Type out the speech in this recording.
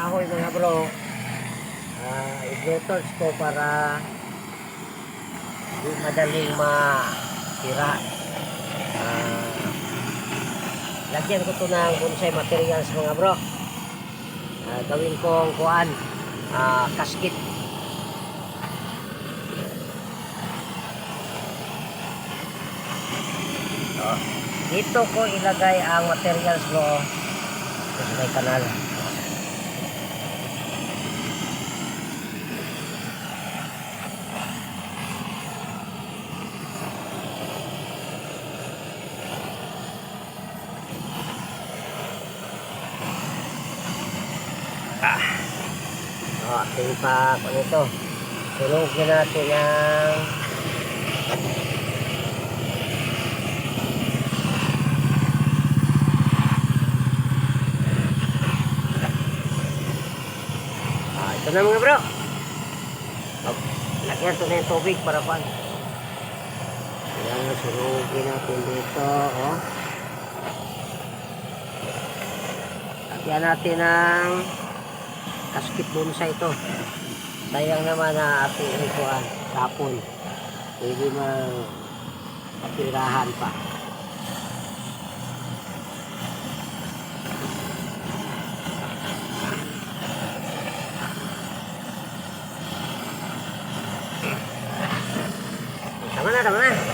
kahoy mga bro. I-blue-torch ko para di madaling masira. Lagyan ko to ng bonsai materials mga bro. Gawin kong kuan, kasket. Dito ko ilagay ang materials bro sa may kanal. Ating pa kung ito sunugin natin ang ito na mga bro. Lagyan ito na yung tubig para pan. Ayan, sunugin natin dito. Lagyan natin ng kasket bonsai ito. Sayang naman na ating ikuan tapon. Pwede mapirahan pa. Tama na.